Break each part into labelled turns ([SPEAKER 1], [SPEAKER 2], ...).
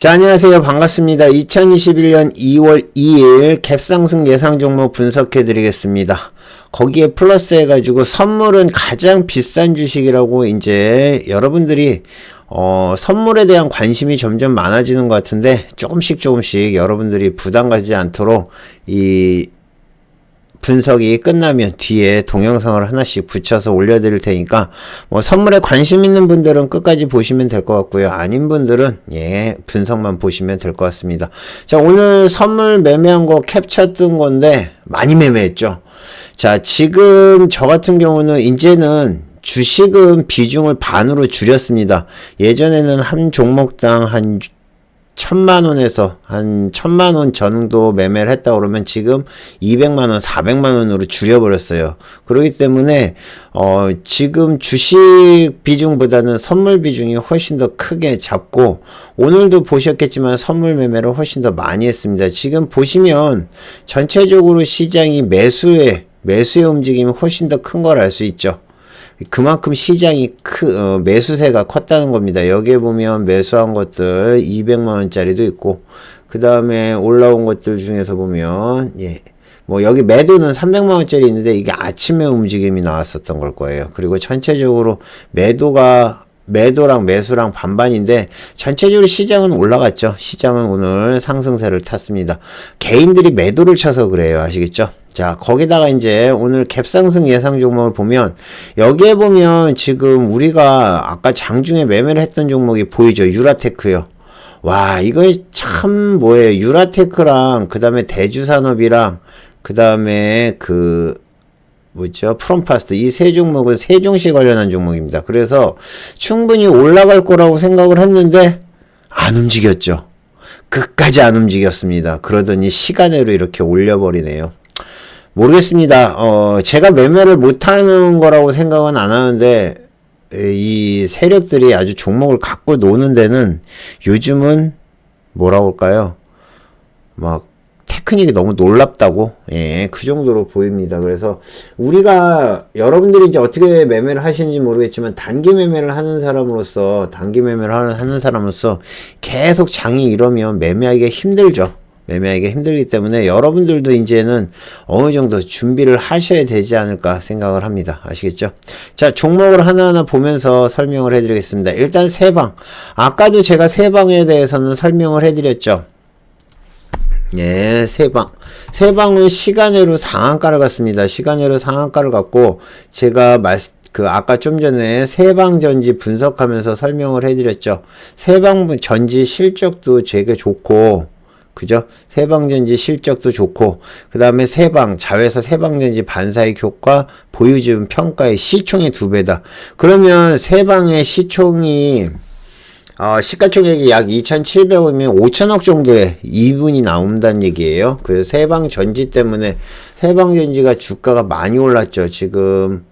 [SPEAKER 1] 자, 안녕하세요. 반갑습니다. 2021년 2월 2일 갭상승 예상 종목 분석해 드리겠습니다. 거기에 플러스 해가지고 선물은 가장 비싼 주식이라고 이제 여러분들이 선물에 대한 관심이 점점 많아지는 것 같은데 조금씩 여러분들이 부담 가지지 않도록 이 분석이 끝나면 뒤에 동영상을 하나씩 붙여서 올려드릴 테니까 뭐 선물에 관심 있는 분들은 끝까지 보시면 될 것 같고요. 아닌 분들은 분석만 보시면 될 것 같습니다. 자, 오늘 선물 매매한 거 캡처 뜬 건데 많이 매매했죠. 자, 지금 저 같은 경우는 이제는 주식은 비중을 반으로 줄였습니다. 예전에는 한 종목당 한 1000만원에서 한 1000만원 정도 매매를 했다 그러면 지금 200만원, 400만원으로 줄여버렸어요. 그렇기 때문에, 지금 주식 비중보다는 선물 비중이 훨씬 더 크게 잡고, 오늘도 보셨겠지만 선물 매매를 훨씬 더 많이 했습니다. 지금 보시면 전체적으로 시장이 매수의 움직임이 훨씬 더 큰 걸 알 수 있죠. 그만큼 시장이 매수세가 컸다는 겁니다. 여기에 보면 매수한 것들 200만원짜리도 있고, 그 다음에 올라온 것들 중에서 보면, 뭐 여기 매도는 300만원짜리 있는데 이게 아침에 움직임이 나왔었던 걸 거예요. 그리고 전체적으로 매도랑 매수랑 반반인데 전체적으로 시장은 올라갔죠. 시장은 오늘 상승세를 탔습니다. 개인들이 매도를 쳐서 그래요. 아시겠죠? 자, 거기다가 이제 오늘 갭상승 예상 종목을 보면 여기에 보면 지금 우리가 아까 장중에 매매를 했던 종목이 보이죠. 유라테크요. 와, 이거 참 뭐예요. 유라테크랑 그 다음에 대주산업이랑 그 다음에 프롬파스트 이 세 종목은 세종시 관련한 종목입니다. 그래서 충분히 올라갈 거라고 생각을 했는데 안 움직였죠. 끝까지 안 움직였습니다. 그러더니 시간으로 이렇게 올려버리네요. 모르겠습니다. 제가 매매를 못하는 거라고 생각은 안 하는데 이 세력들이 아주 종목을 갖고 노는 데는 요즘은 뭐라고 할까요? 막 테크닉이 너무 놀랍다고 그 정도로 보입니다. 그래서 여러분들이 이제 어떻게 매매를 하시는지 모르겠지만 단기 매매를 하는 사람으로서 계속 장이 이러면 매매하기가 힘들죠. 매매하기가 힘들기 때문에 여러분들도 이제는 어느 정도 준비를 하셔야 되지 않을까 생각을 합니다. 아시겠죠? 자, 종목을 하나하나 보면서 설명을 해드리겠습니다. 일단 세방. 아까도 제가 세방에 대해서는 설명을 해드렸죠. 세방은 시간으로 상한가를 갔습니다. 시간으로 상한가를 갔고, 제가 아까 좀 전에 세방전지 분석하면서 설명을 해드렸죠. 세방전지 실적도 되게 좋고, 그죠? 세방전지 실적도 좋고, 그 다음에 자회사 세방전지 반사익 효과, 보유지분 평가의 시총의 2배다. 그러면 세방의 시가총액이 약 2,700억이면 5천억 정도의 이분이 나온다는 얘기예요. 그 세방전지 때문에 세방전지가 주가가 많이 올랐죠. 지금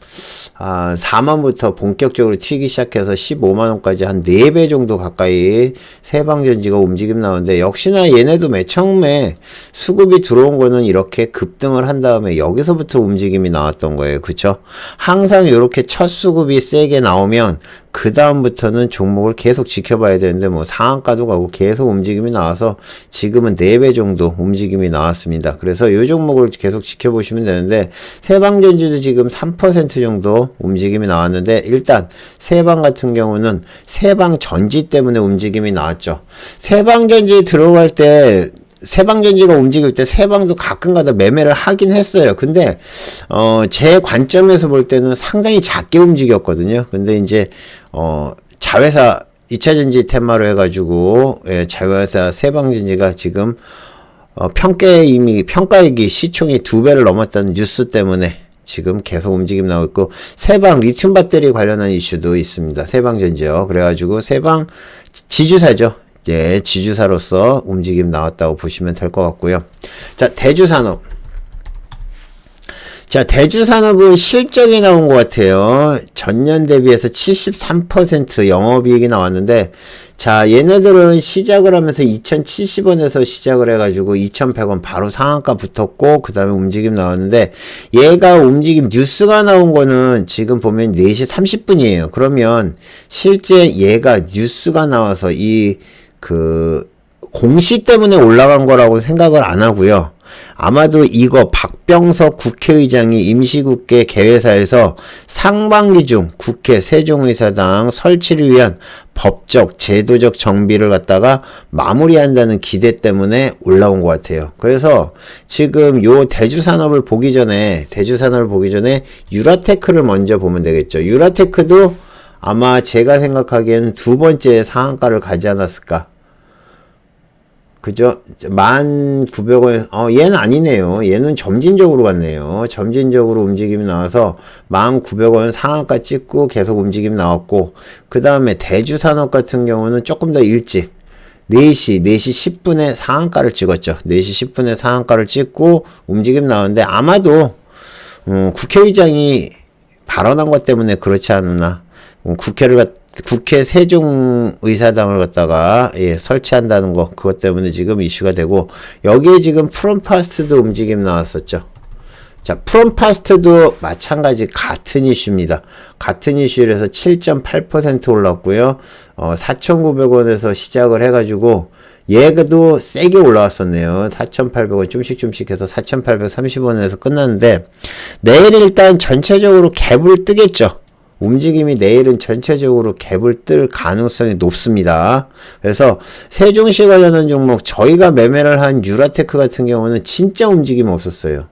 [SPEAKER 1] 4만부터 본격적으로 튀기 시작해서 15만원까지 한 4배 정도 가까이 세방전지가 움직임 나오는데, 역시나 얘네도 맨 처음에 수급이 들어온 거는 이렇게 급등을 한 다음에 여기서부터 움직임이 나왔던 거예요. 그쵸? 항상 이렇게 첫 수급이 세게 나오면 그 다음부터는 종목을 계속 지켜봐야 되는데, 뭐 상한가도 가고 계속 움직임이 나와서 지금은 4배 정도 움직임이 나왔습니다. 그래서 이 종목을 계속 지켜보시면 되는데, 세방전지도 지금 3% 정도 움직임이 나왔는데, 일단 세방 같은 경우는 세방전지 때문에 움직임이 나왔죠. 세방전지 들어갈 때, 세방전지가 움직일 때 세방도 가끔가다 매매를 하긴 했어요. 근데 제 관점에서 볼 때는 상당히 작게 움직였거든요. 근데 이제 자회사 2차전지 테마로 해가지고 자회사 세방전지가 지금 평가액이 시총이 2배를 넘었다는 뉴스 때문에 지금 계속 움직임 나오고 있고, 세방 리튬 배터리 관련한 이슈도 있습니다. 세방전지요. 그래가지고 세방 지주사죠. 지주사로서 움직임 나왔다고 보시면 될 것 같고요. 자, 대주산업. 자, 대주산업은 실적이 나온 것 같아요. 전년 대비해서 73% 영업이익이 나왔는데, 자, 얘네들은 시작을 하면서 2,070원에서 시작을 해가지고 2,100원 바로 상한가 붙었고, 그 다음에 움직임 나왔는데, 얘가 뉴스가 나온 거는 지금 보면 4시 30분이에요. 그러면 실제 얘가 뉴스가 나와서 공시 때문에 올라간 거라고 생각을 안 하고요. 아마도 이거 박병석 국회의장이 임시국회 개회사에서 상반기 중 국회 세종의사당 설치를 위한 법적, 제도적 정비를 갖다가 마무리한다는 기대 때문에 올라온 것 같아요. 그래서 지금 요 대주산업을 보기 전에 유라테크를 먼저 보면 되겠죠. 유라테크도 아마 제가 생각하기에는 두 번째 상한가를 가지 않았을까. 그죠? 1,900원, 얘는 아니네요. 얘는 점진적으로 갔네요. 점진적으로 움직임이 나와서 1,900원 상한가 찍고 계속 움직임 나왔고, 그 다음에 대주산업 같은 경우는 조금 더 일찍, 4시 10분에 상한가를 찍었죠. 4시 10분에 상한가를 찍고 움직임 나오는데, 아마도, 국회의장이 발언한 것 때문에 그렇지 않나. 국회 세종의사당을 갖다가 설치한다는 거, 그것 때문에 지금 이슈가 되고, 여기에 지금 프롬파스트도 움직임 나왔었죠. 자, 프롬파스트도 마찬가지 같은 이슈입니다. 같은 이슈에서 7.8% 올랐고요. 4,900원에서 시작을 해가지고 얘도 세게 올라왔었네요. 4,800원 좀씩 해서 4,830원에서 끝났는데, 내일 일단 전체적으로 갭을 뜨겠죠. 움직임이 내일은 전체적으로 갭을 뜰 가능성이 높습니다. 그래서 세종시 관련한 종목, 저희가 매매를 한 유라테크 같은 경우는 진짜 움직임 없었어요.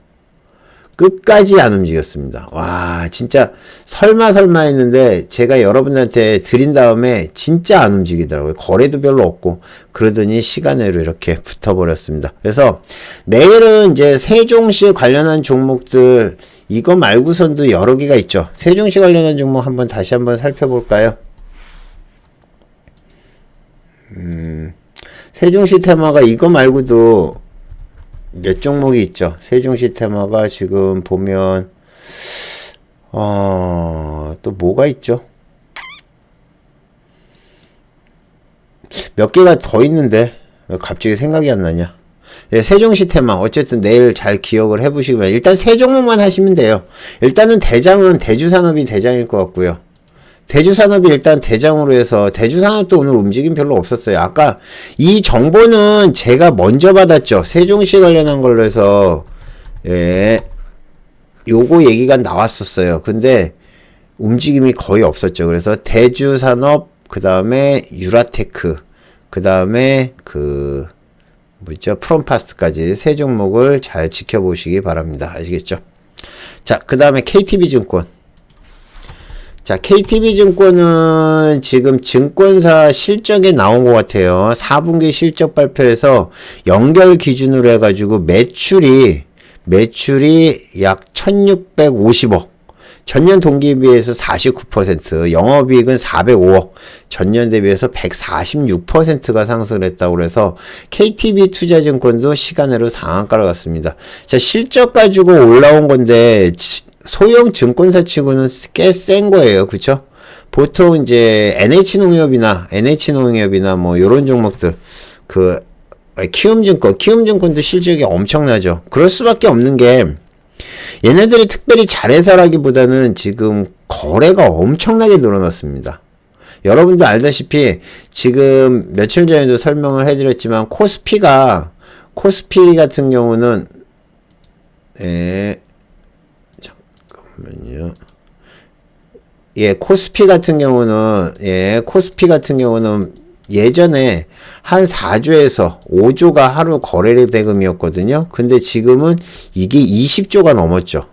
[SPEAKER 1] 끝까지 안 움직였습니다. 와, 진짜 설마 했는데 제가 여러분들한테 드린 다음에 진짜 안 움직이더라고요. 거래도 별로 없고. 그러더니 시간외로 이렇게 붙어버렸습니다. 그래서 내일은 이제 세종시 관련한 종목들, 이거 말고선도 여러 개가 있죠. 세종시 관련한 종목 다시 한번 살펴볼까요? 세종시 테마가 이거 말고도 몇 종목이 있죠. 세종시 테마가 지금 보면 또 뭐가 있죠? 몇 개가 더 있는데 왜 갑자기 생각이 안 나냐? 예, 세종시 테마 어쨌든 내일 잘 기억을 해보시기 바랍니다. 일단 세 종목만 하시면 돼요. 일단은 대장은 대주산업이 대장일 것 같고요. 대주산업이 일단 대장으로 해서, 대주산업도 오늘 움직임 별로 없었어요. 아까 이 정보는 제가 먼저 받았죠. 세종시 관련한 걸로 해서 요거 얘기가 나왔었어요. 근데 움직임이 거의 없었죠. 그래서 대주산업, 그 다음에 유라테크, 그 다음에 프롬파스트까지 세 종목을 잘 지켜보시기 바랍니다. 아시겠죠? 자, 그 다음에 KTB증권. 자, KTB증권은 지금 증권사 실적에 나온 것 같아요. 4분기 실적 발표에서 연결 기준으로 해가지고 매출이 약 1650억. 전년 동기에 비해서 49%, 영업이익은 405억, 전년 대비해서 146%가 상승을 했다고 그래서 KTB 투자증권도 시간으로 상한가를 갔습니다. 자, 실적 가지고 올라온 건데 소형 증권사 치고는 꽤 센 거예요. 그쵸? 보통 이제 NH농협이나 뭐 요런 종목들, 키움증권도 실적이 엄청나죠. 그럴 수밖에 없는 게, 얘네들이 특별히 잘해서라기보다는 지금 거래가 엄청나게 늘어났습니다. 여러분도 알다시피 지금 며칠 전에도 설명을 해드렸지만 코스피 같은 경우는 잠깐만요. 코스피 같은 경우는 예전에 한 4조에서 5조가 하루 거래 대금이었거든요. 근데 지금은 이게 20조가 넘었죠.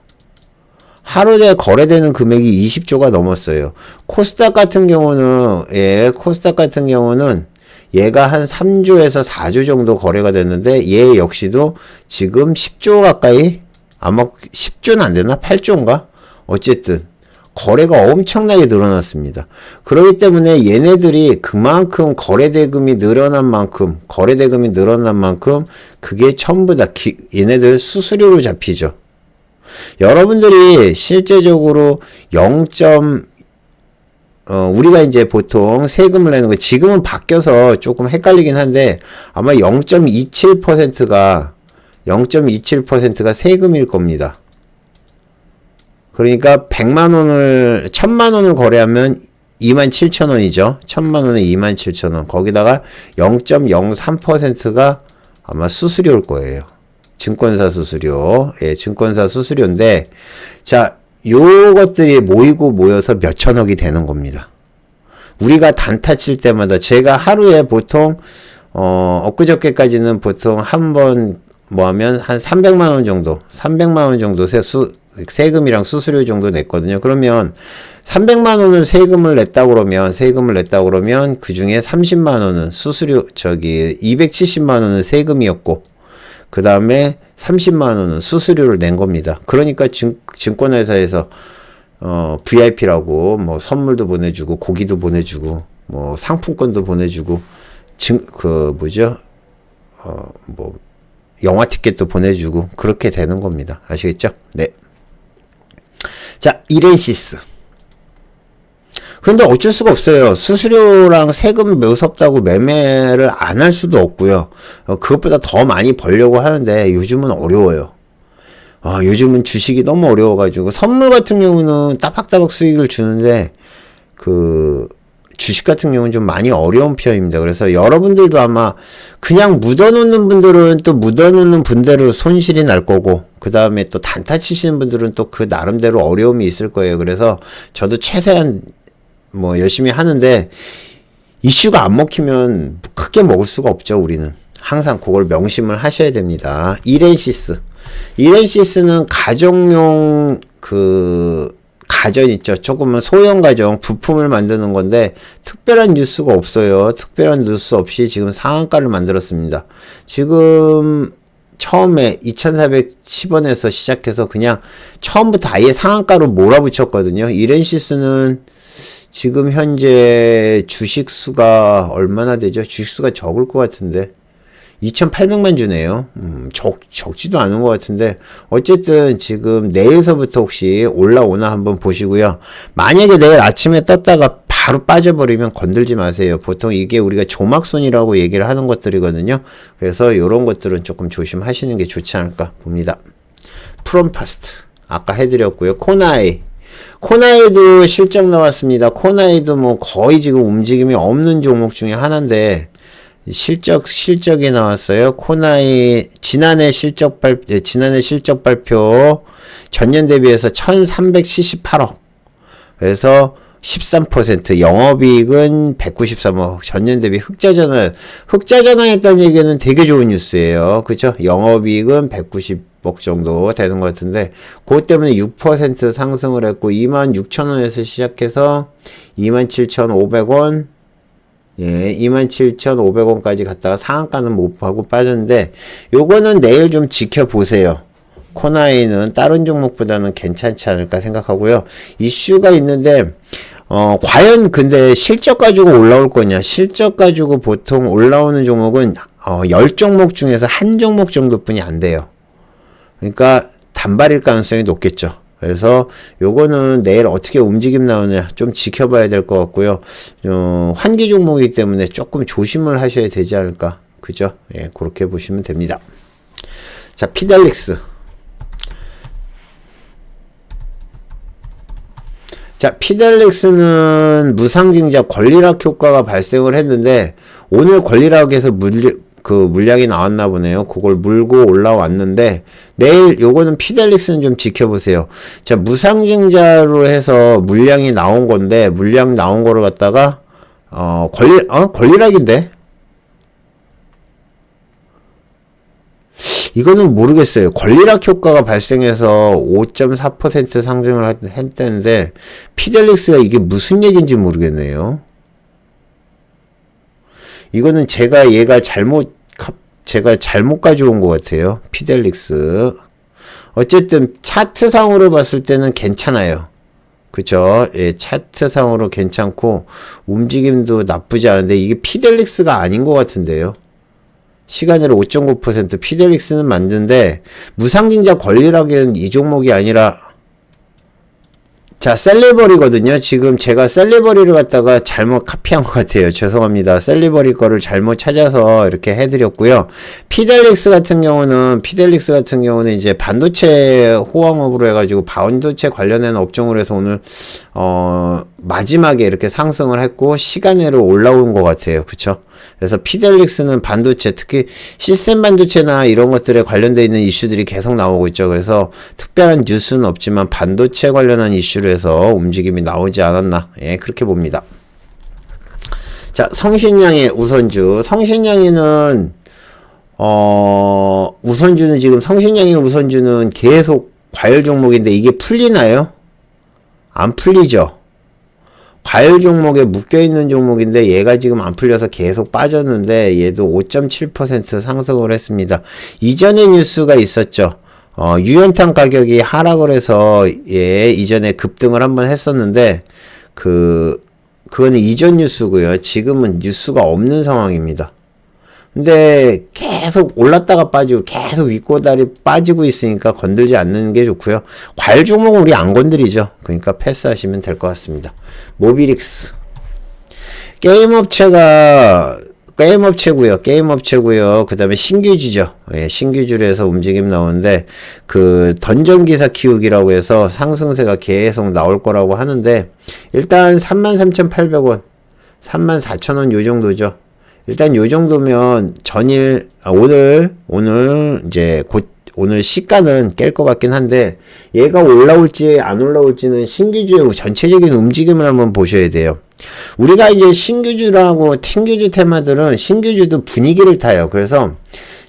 [SPEAKER 1] 하루에 거래되는 금액이 20조가 넘었어요. 코스닥 같은 경우는 얘가 한 3조에서 4조 정도 거래가 됐는데, 얘 역시도 지금 10조 가까이, 아마 10조는 안 되나? 8조인가? 어쨌든 거래가 엄청나게 늘어났습니다. 그렇기 때문에 얘네들이 그만큼 거래대금이 늘어난 만큼 그게 전부 다 얘네들 수수료로 잡히죠. 여러분들이 실제적으로 우리가 이제 보통 세금을 내는 거, 지금은 바뀌어서 조금 헷갈리긴 한데 아마 0.27%가 세금일 겁니다. 그러니까 100만 원을 1000만 원을 거래하면 27,000원이죠. 1,000만원에 27,000원. 거기다가 0.03%가 아마 수수료일 거예요. 증권사 수수료. 예, 증권사 수수료인데, 자, 요것들이 모이고 모여서 몇천억이 되는 겁니다. 우리가 단타 칠 때마다 제가 하루에 보통, 엊그저께까지는 보통 한 번 뭐 하면 한 300만원 정도, 300만원 정도 세금이랑 수수료 정도 냈거든요. 그러면 300만원을 세금을 냈다 그러면 그 중에 30만원은 수수료, 270만원은 세금이었고, 그 다음에 30만원은 수수료를 낸 겁니다. 그러니까 증권회사에서, VIP라고 뭐 선물도 보내주고, 고기도 보내주고, 뭐 상품권도 보내주고, 영화 티켓도 보내주고, 그렇게 되는 겁니다. 아시겠죠? 네. 자, 이렌시스. 근데 어쩔 수가 없어요. 수수료랑 세금 매섭다고 매매를 안 할 수도 없고요. 그것보다 더 많이 벌려고 하는데 요즘은 어려워요. 요즘은 주식이 너무 어려워가지고 선물 같은 경우는 따박따박 수익을 주는데 주식 같은 경우는 좀 많이 어려운 편입니다. 그래서 여러분들도 아마 그냥 묻어놓는 분들은 또 묻어놓는 분대로 손실이 날 거고, 그 다음에 또 단타 치시는 분들은 또 그 나름대로 어려움이 있을 거예요. 그래서 저도 최대한 뭐 열심히 하는데, 이슈가 안 먹히면 크게 먹을 수가 없죠. 우리는 항상 그걸 명심을 하셔야 됩니다. 이렌시스는 가정용 가전 있죠. 조금은 소형 가정 부품을 만드는 건데 특별한 뉴스가 없어요. 특별한 뉴스 없이 지금 상한가를 만들었습니다. 지금 처음에 2,410원에서 시작해서 그냥 처음부터 아예 상한가로 몰아붙였거든요. 이렌시스는 지금 현재 주식수가 얼마나 되죠? 주식수가 적을 것 같은데 2,800만 주네요. 적지도 않은 것 같은데, 어쨌든 지금 내일서부터 혹시 올라오나 한번 보시고요. 만약에 내일 아침에 떴다가 바로 빠져버리면 건들지 마세요. 보통 이게 우리가 조막손이라고 얘기를 하는 것들이거든요. 그래서 요런 것들은 조금 조심하시는 게 좋지 않을까 봅니다. 프롬파스트. 아까 해드렸고요. 코나이도 실적 나왔습니다. 코나이도 뭐 거의 지금 움직임이 없는 종목 중에 하나인데, 실적이 나왔어요. 코나이 지난해 실적 발표 전년 대비해서 1,378억. 그래서 13%, 영업이익은 193억. 전년 대비 흑자전환했다는 얘기는 되게 좋은 뉴스예요. 그쵸? 영업이익은 190억 정도 되는 것 같은데, 그것 때문에 6% 상승을 했고, 26,000원에서 시작해서 27,500원, 예, 27,500원까지 갔다가 상한가는 못 하고 빠졌는데, 요거는 내일 좀 지켜보세요. 코나이는 다른 종목보다는 괜찮지 않을까 생각하고요. 이슈가 있는데, 과연 근데 실적 가지고 올라올 거냐? 실적 가지고 보통 올라오는 종목은, 10종목 중에서 한 종목 정도뿐이 안 돼요. 그러니까 단발일 가능성이 높겠죠. 그래서 요거는 내일 어떻게 움직임 나오냐 좀 지켜봐야 될 것 같고요. 환기 종목이기 때문에 조금 조심을 하셔야 되지 않을까. 그죠? 예, 그렇게 보시면 됩니다. 자, 피델릭스. 자, 피델릭스는 무상증자 권리락 효과가 발생을 했는데, 오늘 권리락에서 물량이 나왔나 보네요. 그걸 물고 올라왔는데, 내일 요거는 피델릭스는 좀 지켜보세요. 자, 무상증자로 해서 물량이 나온 건데, 물량 나온 거를 갖다가 권리락인데? 이거는 모르겠어요. 권리락 효과가 발생해서 5.4% 상승을 했다는데, 피델릭스가 이게 무슨 얘기인지 모르겠네요. 이거는 제가 잘못 가져온 것 같아요. 피델릭스. 어쨌든 차트상으로 봤을 때는 괜찮아요. 그쵸? 예, 차트상으로 괜찮고 움직임도 나쁘지 않은데 이게 피델릭스가 아닌 것 같은데요. 시간으로 5.9% 피델릭스는 맞는데 무상증자 권리락은 이 종목이 아니라 자, 셀리버리거든요. 지금 제가 셀리버리를 갖다가 잘못 카피한 것 같아요. 죄송합니다. 셀리버리 거를 잘못 찾아서 이렇게 해드렸고요. 피델릭스 같은 경우는 이제 반도체 호황업으로 해가지고 반도체 관련된 업종으로 해서 오늘, 마지막에 이렇게 상승을 했고, 시간으로 올라온 것 같아요. 그쵸? 그래서 피델릭스는 반도체, 특히 시스템 반도체나 이런 것들에 관련되어 있는 이슈들이 계속 나오고 있죠. 그래서 특별한 뉴스는 없지만 반도체 관련한 이슈로 해서 움직임이 나오지 않았나. 예, 그렇게 봅니다. 자, 성신양의 우선주. 성신양이는, 우선주는 지금 성신양의 우선주는 계속 과열 종목인데 이게 풀리나요? 안 풀리죠? 과열 종목에 묶여있는 종목인데 얘가 지금 안 풀려서 계속 빠졌는데 얘도 5.7% 상승을 했습니다. 이전에 뉴스가 있었죠. 유연탄 가격이 하락을 해서 예, 이전에 급등을 한번 했었는데 그거는 이전 뉴스고요. 지금은 뉴스가 없는 상황입니다. 근데 계속 올랐다가 빠지고 계속 윗꼬다리 빠지고 있으니까 건들지 않는 게 좋고요. 과열 종목은 우리 안 건드리죠. 그러니까 패스하시면 될 것 같습니다. 모비릭스 게임업체고요. 그 다음에 신규주죠. 예, 신규주로 해서 움직임 나오는데 던전기사 키우기라고 해서 상승세가 계속 나올 거라고 하는데 일단 33,800원 34,000원 요 정도죠. 일단 요 정도면 오늘 시가는 깰 것 같긴 한데 얘가 올라올지 안 올라올지는 신규주의 전체적인 움직임을 한번 보셔야 돼요. 우리가 이제 신규주라고 튕규주 테마들은 신규주도 분위기를 타요. 그래서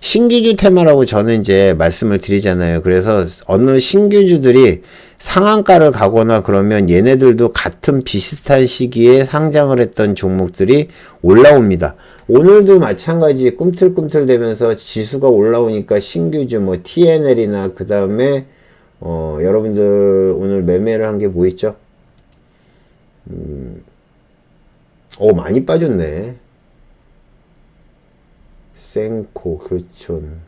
[SPEAKER 1] 신규주 테마라고 저는 이제 말씀을 드리잖아요. 그래서 어느 신규주들이 상한가를 가거나 그러면 얘네들도 같은 비슷한 시기에 상장을 했던 종목들이 올라옵니다. 오늘도 마찬가지 꿈틀꿈틀 되면서 지수가 올라오니까 신규주 뭐 TNL이나 그 다음에 여러분들 오늘 매매를 한 게 뭐 있죠? 많이 빠졌네. 생코, 그촌.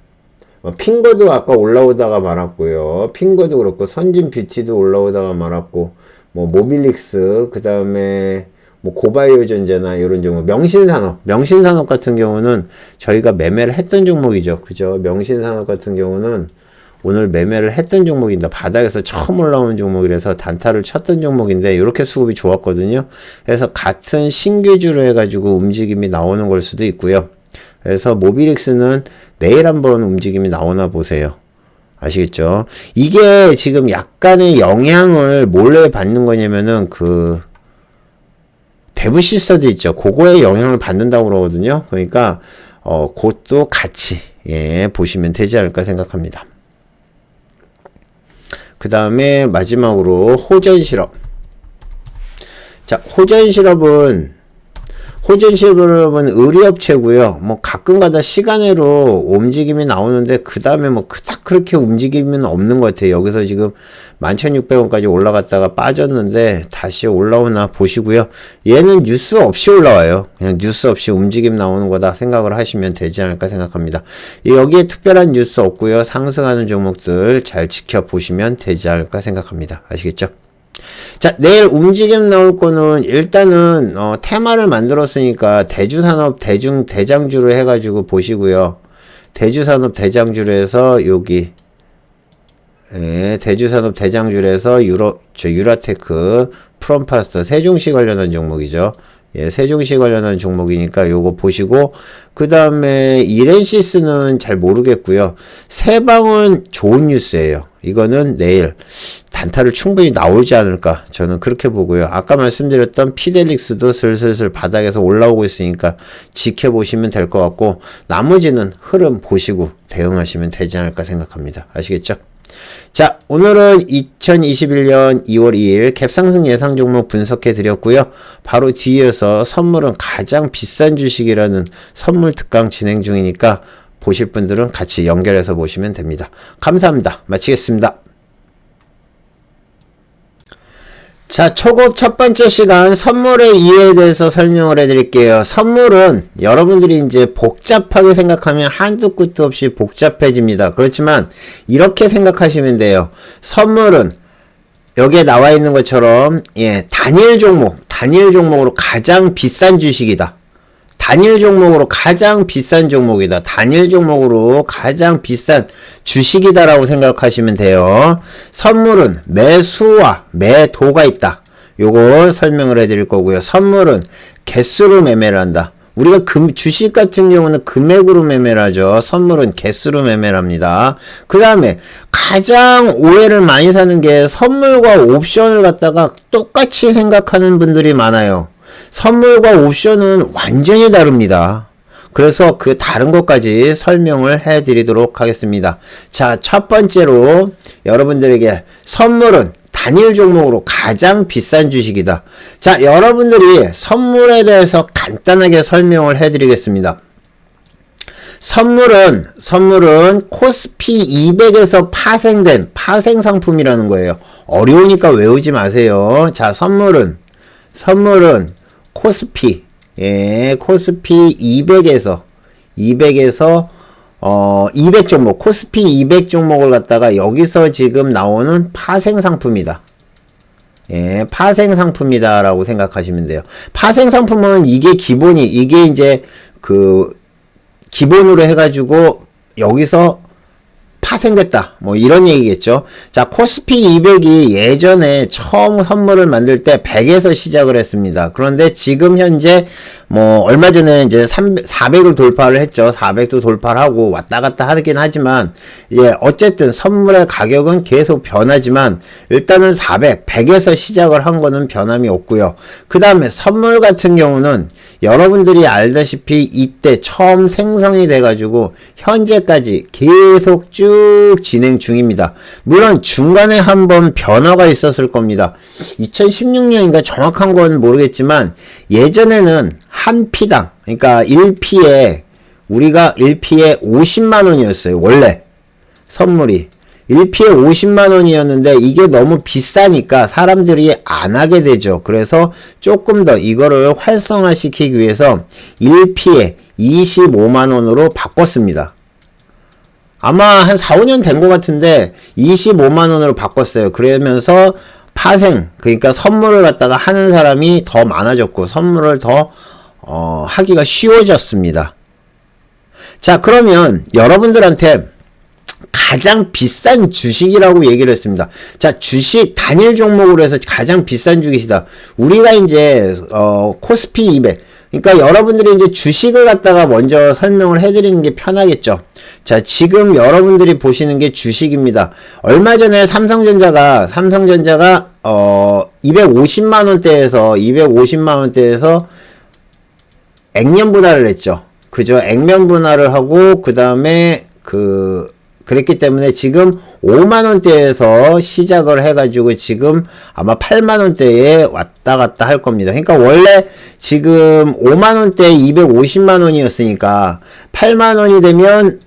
[SPEAKER 1] 핑거도 아까 올라오다가 말았고요. 핑거도 그렇고, 선진뷰티도 올라오다가 말았고, 뭐, 모빌릭스, 그 다음에, 뭐, 고바이오 전자나 이런 종목. 명신산업 같은 경우는 저희가 매매를 했던 종목이죠. 그죠? 명신산업 같은 경우는 오늘 매매를 했던 종목인데, 바닥에서 처음 올라오는 종목이라서 단타를 쳤던 종목인데, 이렇게 수급이 좋았거든요. 그래서 같은 신규주로 해가지고 움직임이 나오는 걸 수도 있고요. 그래서 모비릭스는 내일 한번 움직임이 나오나 보세요. 아시겠죠? 이게 지금 약간의 영향을 몰래 받는 거냐면은 대부시스터드 있죠. 그거에 영향을 받는다고 그러거든요. 그러니까 그것도 같이 보시면 되지 않을까 생각합니다. 그 다음에 마지막으로 호전실업. 자, 호전실업은 의류업체고요. 뭐 가끔가다 시간으로 움직임이 나오는데 그 다음에 뭐 그닥 그렇게 움직임은 없는 것 같아요. 여기서 지금 11,600원까지 올라갔다가 빠졌는데 다시 올라오나 보시고요. 얘는 뉴스 없이 올라와요. 그냥 뉴스 없이 움직임 나오는 거다 생각을 하시면 되지 않을까 생각합니다. 여기에 특별한 뉴스 없고요. 상승하는 종목들 잘 지켜보시면 되지 않을까 생각합니다. 아시겠죠? 자, 내일 움직임 나올 거는 일단은 테마를 만들었으니까 대주산업 대장주로 해가지고 보시고요. 대주산업 대장주로 해서 여기 대주산업 대장주로 해서 유라테크 프롬파스터 세종시 관련한 종목이죠. 세종시 관련한 종목이니까 요거 보시고 그 다음에 이렌시스는 잘 모르겠고요. 세방은 좋은 뉴스예요. 이거는 내일 단타를 충분히 나오지 않을까 저는 그렇게 보고요. 아까 말씀드렸던 피델릭스도 슬슬 바닥에서 올라오고 있으니까 지켜보시면 될 것 같고 나머지는 흐름 보시고 대응하시면 되지 않을까 생각합니다. 아시겠죠? 자, 오늘은 2021년 2월 2일 갭상승 예상 종목 분석해 드렸고요. 바로 뒤에서 선물은 가장 비싼 주식이라는 선물 특강 진행 중이니까 보실 분들은 같이 연결해서 보시면 됩니다. 감사합니다. 마치겠습니다. 자, 초급 첫 번째 시간 선물의 이해에 대해서 설명을 해드릴게요. 선물은 여러분들이 이제 복잡하게 생각하면 한도 끝도 없이 복잡해집니다. 그렇지만 이렇게 생각하시면 돼요. 선물은 여기에 나와 있는 것처럼, 예, 단일 종목으로 가장 비싼 주식이다. 단일 종목으로 가장 비싼 종목이다. 단일 종목으로 가장 비싼 주식이다라고 생각하시면 돼요. 선물은 매수와 매도가 있다. 요걸 설명을 해드릴 거고요. 선물은 개수로 매매를 한다. 우리가 주식 같은 경우는 금액으로 매매를 하죠. 선물은 개수로 매매를 합니다. 그 다음에 가장 오해를 많이 사는 게 선물과 옵션을 갖다가 똑같이 생각하는 분들이 많아요. 선물과 옵션은 완전히 다릅니다. 그래서 그 다른 것까지 설명을 해드리도록 하겠습니다. 자, 첫 번째로 여러분들에게 선물은 단일 종목으로 가장 비싼 주식이다. 자, 여러분들이 선물에 대해서 간단하게 설명을 해드리겠습니다. 선물은 코스피 200에서 파생된 파생 상품이라는 거예요. 어려우니까 외우지 마세요. 자, 선물은 코스피, 예, 코스피 200에서 200 종목, 코스피 200 종목을 갖다가 여기서 지금 나오는 파생 상품이다. 예, 파생 상품이다라고 생각하시면 돼요. 파생 상품은 이게 이제 기본으로 해가지고 여기서 파생됐다. 뭐 이런 얘기겠죠. 자, 코스피 200이 예전에 처음 선물을 만들 때 100에서 시작을 했습니다. 그런데 지금 현재 뭐 얼마 전에 이제 400을 돌파를 했죠. 400도 돌파를 하고 왔다 갔다 하긴 하지만, 예, 어쨌든 선물의 가격은 계속 변하지만 일단은 100에서 시작을 한 거는 변함이 없고요. 그 다음에 선물 같은 경우는 여러분들이 알다시피 이때 처음 생성이 돼가지고 현재까지 계속 쭉 진행 중입니다. 물론 중간에 한번 변화가 있었을 겁니다. 2016년인가 정확한 건 모르겠지만 예전에는 한 피당, 그러니까 1피에 우리가 1피에 50만원이었어요. 원래 선물이 1피에 50만원이었는데 이게 너무 비싸니까 사람들이 안 하게 되죠. 그래서 조금 더 이거를 활성화시키기 위해서 1피에 25만원으로 바꿨습니다. 아마 한 4, 5년 된 것 같은데 25만원으로 바꿨어요. 그러면서 파생, 그러니까 선물을 갖다가 하는 사람이 더 많아졌고 선물을 더 하기가 쉬워졌습니다. 자, 그러면 여러분들한테 가장 비싼 주식이라고 얘기를 했습니다. 자, 주식 단일 종목으로 해서 가장 비싼 주식이다. 우리가 이제 코스피 200, 그러니까 여러분들이 이제 주식을 갖다가 먼저 설명을 해드리는 게 편하겠죠. 자, 지금 여러분들이 보시는 게 주식입니다. 얼마 전에 삼성전자가 250만원대에서 액면 분할을 했죠. 그죠? 액면 분할을 하고 그 다음에 그랬기 때문에 지금 5만원대에서 시작을 해가지고 지금 아마 8만원대에 왔다 갔다 할 겁니다. 그러니까 원래 지금 5만원대에 250만원이었으니까 8만원이 되면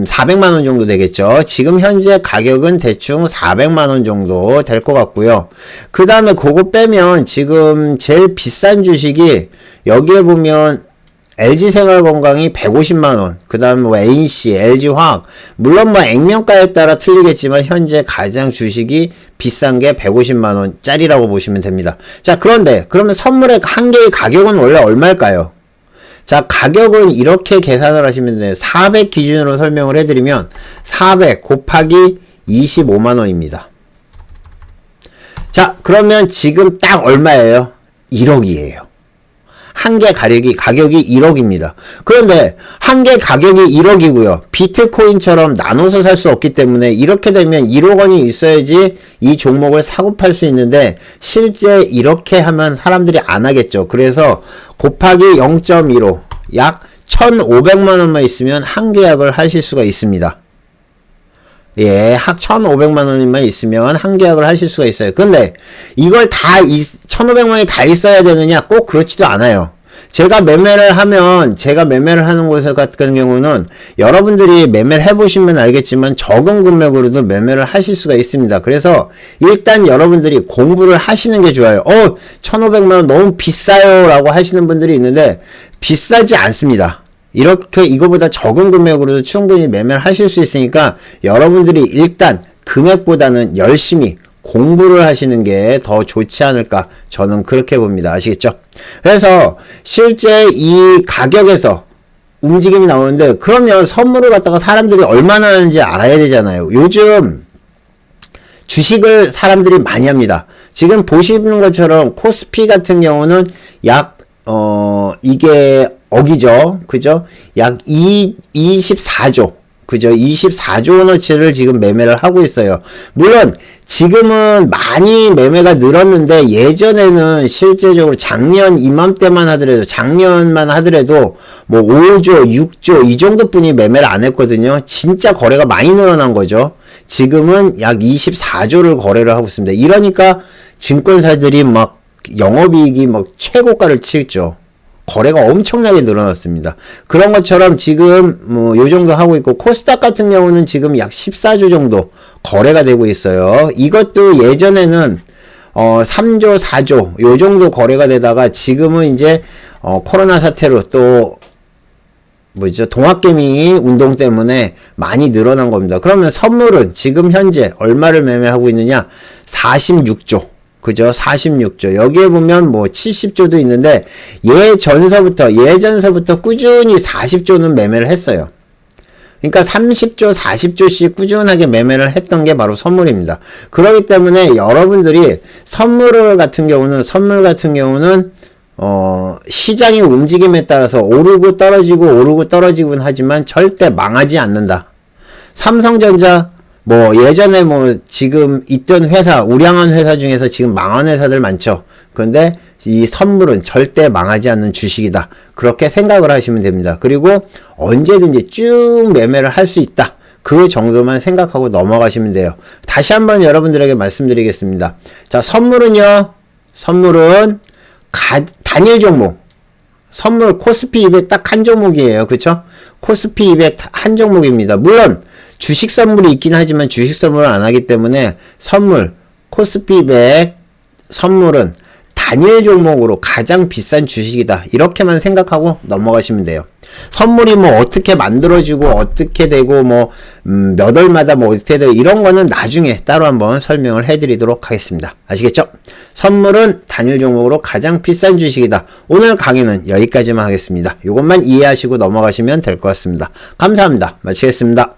[SPEAKER 1] 400만원 정도 되겠죠. 지금 현재 가격은 대충 400만원 정도 될 것 같고요. 그 다음에 그거 빼면 지금 제일 비싼 주식이 여기에 보면 LG생활건강이 150만원, 그 다음에 뭐 NC, LG화학, 물론 뭐 액면가에 따라 틀리겠지만 현재 가장 주식이 비싼 게 150만원 짜리라고 보시면 됩니다. 자, 그런데 그러면 선물의 한 개의 가격은 원래 얼마일까요? 자, 가격은 이렇게 계산을 하시면 돼요. 400 기준으로 설명을 해드리면 400 곱하기 25만원입니다. 자, 그러면 지금 딱 얼마예요? 1억이에요. 한 개 가격이 1억입니다. 그런데 한 개 가격이 1억이고요. 비트코인처럼 나눠서 살 수 없기 때문에 이렇게 되면 1억 원이 있어야지 이 종목을 사고 팔 수 있는데 실제 이렇게 하면 사람들이 안 하겠죠. 그래서 곱하기 0.15 약 1,500만 원만 있으면 한 계약을 하실 수가 있습니다. 예, 1,500만 원만 있으면 한 계약을 하실 수가 있어요. 근데 이걸 1,500만 원이 다 있어야 되느냐? 꼭 그렇지도 않아요. 제가 매매를 하는 곳 같은 경우는 여러분들이 매매를 해보시면 알겠지만 적은 금액으로도 매매를 하실 수가 있습니다. 그래서 일단 여러분들이 공부를 하시는 게 좋아요. 1,500만 원 너무 비싸요 라고 하시는 분들이 있는데 비싸지 않습니다. 이렇게 이거보다 적은 금액으로도 충분히 매매를 하실 수 있으니까 여러분들이 일단 금액보다는 열심히 공부를 하시는 게 더 좋지 않을까 저는 그렇게 봅니다. 아시겠죠? 그래서 실제 이 가격에서 움직임이 나오는데 그러면 선물을 갖다가 사람들이 얼마나 하는지 알아야 되잖아요. 요즘 주식을 사람들이 많이 합니다. 지금 보시는 것처럼 코스피 같은 경우는 약 이게 억이죠. 그죠? 약 24조. 그죠? 24조 원어치를 지금 매매를 하고 있어요. 물론 지금은 많이 매매가 늘었는데 예전에는 실제적으로 작년 이맘때만 하더라도 작년만 하더라도 뭐 5조, 6조 이 정도뿐이 매매를 안 했거든요. 진짜 거래가 많이 늘어난 거죠. 지금은 약 24조를 거래를 하고 있습니다. 이러니까 증권사들이 막 영업이익이 막 최고가를 치죠. 거래가 엄청나게 늘어났습니다. 그런 것처럼 지금 뭐 요 정도 하고 있고 코스닥 같은 경우는 지금 약 14조 정도 거래가 되고 있어요. 이것도 예전에는 3조, 4조 요 정도 거래가 되다가 지금은 이제 코로나 사태로 또 뭐죠? 동학개미 운동 때문에 많이 늘어난 겁니다. 그러면 선물은 지금 현재 얼마를 매매하고 있느냐? 46조. 그죠? 46조. 여기에 보면 뭐 70조도 있는데 예전서부터 꾸준히 40조는 매매를 했어요. 그러니까 30조, 40조씩 꾸준하게 매매를 했던 게 바로 선물입니다. 그렇기 때문에 여러분들이 선물 같은 경우는 시장의 움직임에 따라서 오르고 떨어지곤 하지만 절대 망하지 않는다. 삼성전자 뭐 예전에 뭐 지금 있던 회사 우량한 회사 중에서 지금 망한 회사들 많죠. 그런데 이 선물은 절대 망하지 않는 주식이다. 그렇게 생각을 하시면 됩니다. 그리고 언제든지 쭉 매매를 할 수 있다. 그 정도만 생각하고 넘어가시면 돼요. 다시 한번 여러분들에게 말씀드리겠습니다. 자, 선물은 단일 종목. 선물 코스피 200 딱 한 종목이에요. 그쵸? 코스피 200 한 종목입니다. 물론 주식 선물이 있긴 하지만 주식 선물을 안 하기 때문에 코스피 200 선물은 단일 종목으로 가장 비싼 주식이다. 이렇게만 생각하고 넘어가시면 돼요. 선물이 뭐 어떻게 만들어지고 어떻게 되고 뭐 몇 월마다 뭐 어떻게 되고 이런 거는 나중에 따로 한번 설명을 해드리도록 하겠습니다. 아시겠죠? 선물은 단일 종목으로 가장 비싼 주식이다. 오늘 강의는 여기까지만 하겠습니다. 이것만 이해하시고 넘어가시면 될 것 같습니다. 감사합니다. 마치겠습니다.